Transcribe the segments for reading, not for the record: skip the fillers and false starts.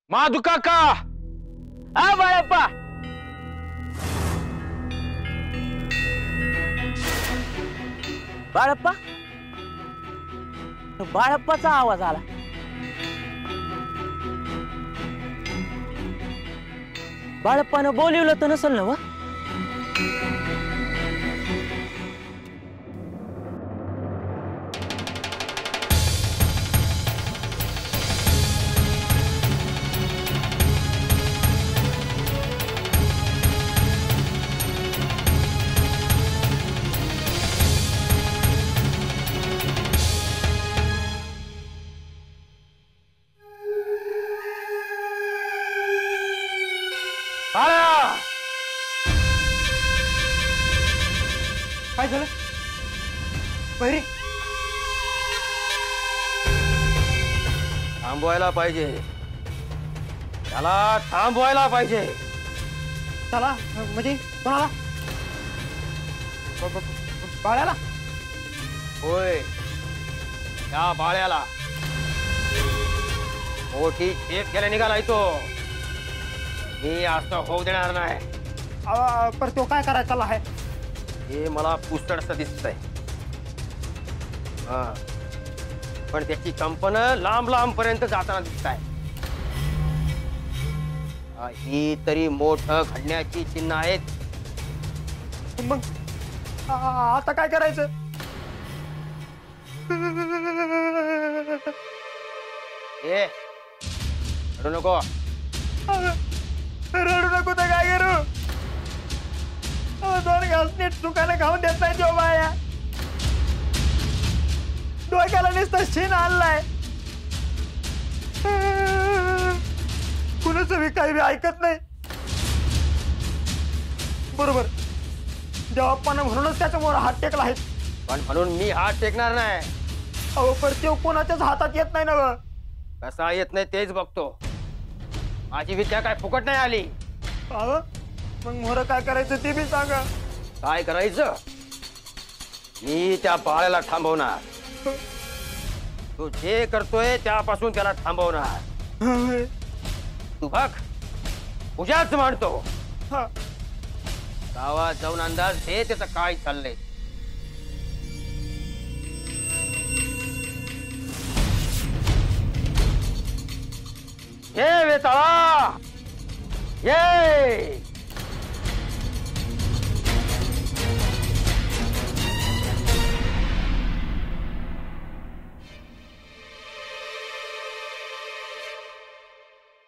माधू काका आ बाळप्पा बाळप्पा बाळप्पाचा आवाज आला बाळप्पानं बोलवलं तर नसेल ना व काय झालं बहिरे थांबवायला पाहिजे त्याला थांबवायला पाहिजे चला म्हणजे कोणाला बाळ्याला होय त्या बाळ्याला मोठी झेप घ्यायला निघालाय तो मी असं होऊ देणार नाही पर तो काय करायचा आहे हे मला पुस्तडचं दिसतंय पण त्याची कंपन लांब लांब पर्यंत जाताना दिसत आहे ही तरी मोठं घडण्याची चिन्ह आहेत मग आता काय करायचं ए रडू नको रडू नको तर काय करू दोन घास नीट सुखाने खाऊन देत नाही जेव्हा बाया डोक्याला नुसतं शिन आणलाय कुणाचं बी काही बी ऐकत नाही बरोबर देवाप्पानं म्हणूनच त्याच्यामुळे हात टेकला आहे पण म्हणून मी हात टेकणार नाही अहो पर तो कोणाच्याच हातात येत नाही ना कसा येत नाही तेच बघतो माझी विद्या काय फुकट नाही आली अहो मग मोर काय करायचं ते बी सांगा काय करायचं मी त्या बाळाला थांबवणार तू जे करतोय त्यापासून त्याला थांबवणार तू बघ तुझ्याच मानतो गावात जाऊन अंदाज घे त्याचं काय चाललंय ये वेताळा ये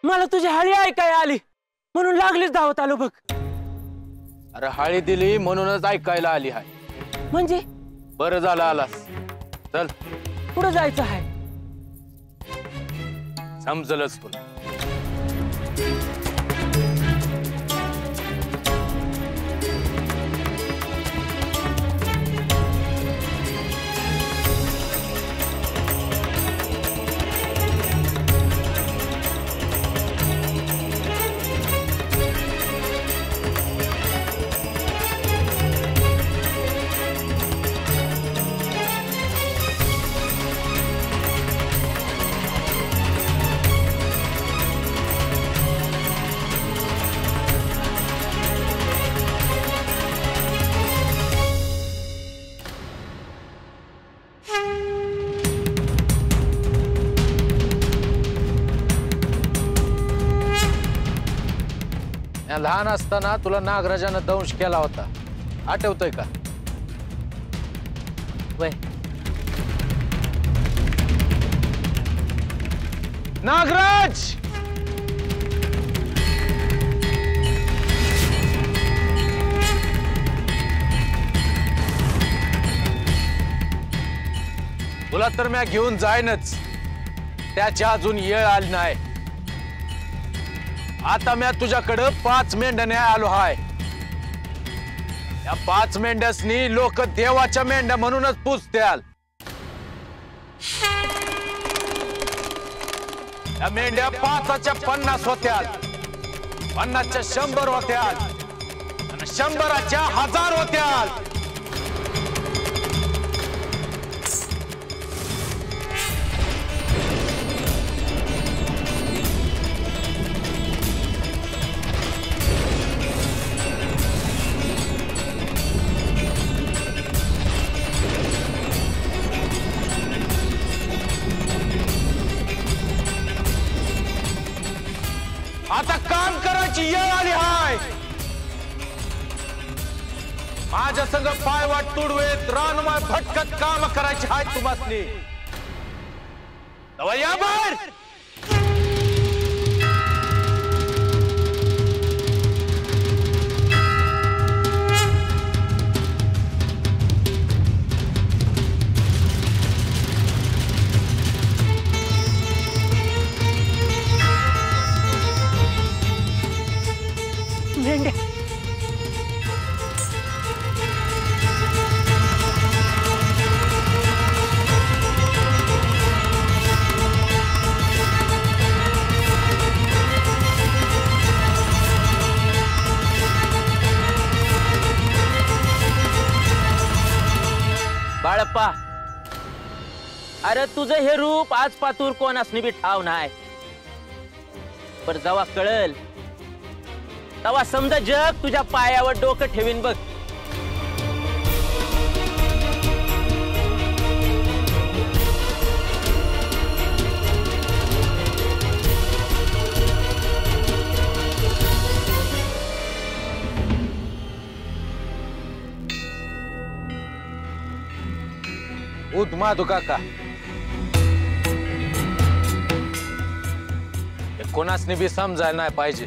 मला तुझी हळी ऐकाय आली म्हणून लागलीच धावत आलो बघ अरे हाळी दिली म्हणूनच ऐकायला आली आहे म्हणजे बरं झालं आलास चल पुढे जायचं आहे समजलंच तुला लहान असताना तुला नागराजानं दंश केला होता आठवतोय का वय नागराज तुला तर मी घेऊन जाईनच त्याची अजून येळ आली नाही आता मी तुझ्याकडे 5 मेंढ्याने आलो हाय या 5 मेंढ्यासनी लोक देवाच्या मेंढ्या म्हणूनच पूजत्याल या मेंढ्या 5च्या 50 होत्याल 50च्या 100 होत्याल आणि 100च्या 1000 होत्याल करायची येळ आली हाय. माझ्या संग पायवाट तुडवेत रानमाळ भटकत काम करायची हाय तुम्हासनी. तवा या बाहेर. मेंढ्या बाळप्पा, अरे तुझं हे रूप आज पातूर कोण असणे बी ठाव नाही. पर जेव्हा कळल तेव्हा समजा जग तुझ्या पायावर डोकं ठेवीन बघ. उठ माधू काका. कोणासनी बी समजायला नाही पाहिजे.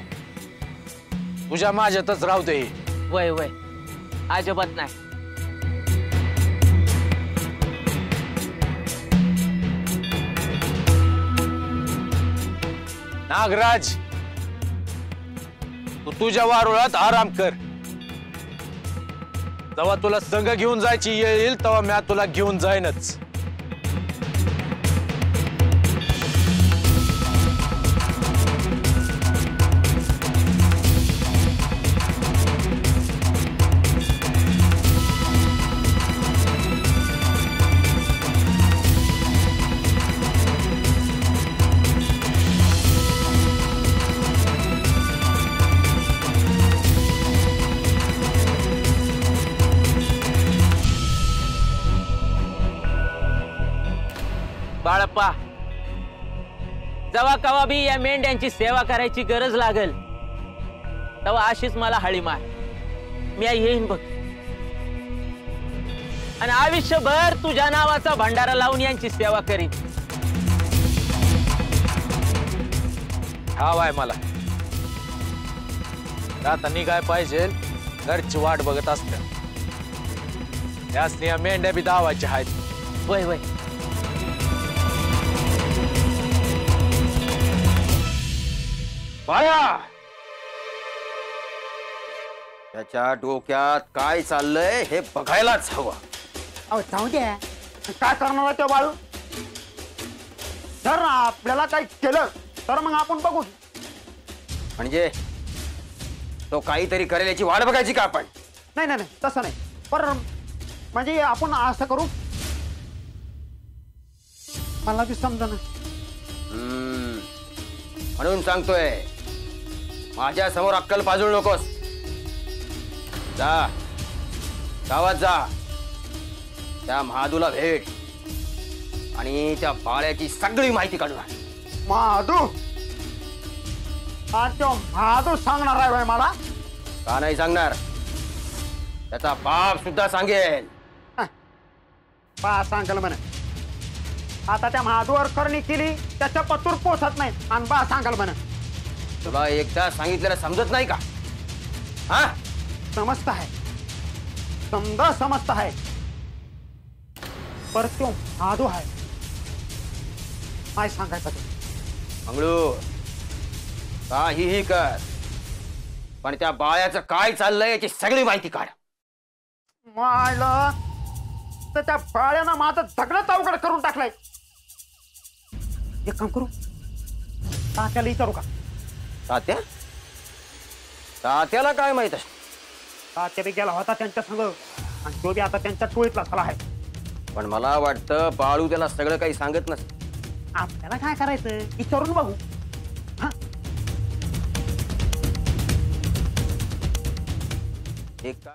तुझ्या माझ्यातच राहू दे. वय वय अजिबात नाही. नागराज, तू तुझ्या वारुळात आराम कर. तेव्हा तुला संघ घेऊन जायची येईल तेव्हा मी तुला घेऊन जाईनच. बाळप्पा, जेव्हा कवा बी या मेंढ्यांची सेवा करायची गरज लागल तेव्हा अशीच मला हळी मार. मी येईन बघ आणि आयुष्यभर तुझ्या नावाचा भंडारा लावून यांची सेवा करीन. ठाव आहे मला. आता निघाय पाहिजे. घरची वाट बघत असते. त्यासनी या मेंढ्या बी दावाच्या आहेत. वय वय बाया, त्याच्या डोक्यात काय चाललंय हे बघायलाच हवं. अहो जाऊ द्या. काय करणार आहे ते बाळू? जर आपल्याला काही केलं तर मग आपण बघू. म्हणजे तो काहीतरी करेल याची वाट बघायची का आपण? नाही नाही नाही तसं नाही. पर म्हणजे आपण असं करू. मला बी समजा ना. म्हणून सांगतोय, माझ्या समोर अक्कल पाजळू नकोस. जा गावात जा, त्या महादूला भेट आणि त्या बाळ्याची सगळी माहिती काढून आण. महादू? हा तो महादू सांगणार आहे बाई मला? का नाही सांगणार? त्याचा बाप सुद्धा सांगेल. बा सांगल म्हणे. आता त्या महादूवर करणी केली त्याच्या पतूर पोचत नाही आणि बा सांगाल म्हणे. तुला एकदा सांगितलेलं समजत नाही का? हा, समजत आहे. समजा समजत आहे. पर तो महादू आहे. काय सांगायचं ते? मंगळू, काहीही कर, पण त्या बाळ्याचं काय चाललंय याची सगळी माहिती काढ. मायला तर त्या बाळ्यानं माझं सगळंच अवघड करून टाकलंय. एक काम करू, तात्याला विचारू का? तात्या? तात्याला काय माहित असत? तात्या बी गेला होता त्यांच्या संग आणि तो बी आता त्यांच्या टोळीतला झाला आहे. पण मला वाटतं बाळू त्याला सगळं काही सांगत नसत. आपल्याला काय करायचं विचारून बघू. हा एक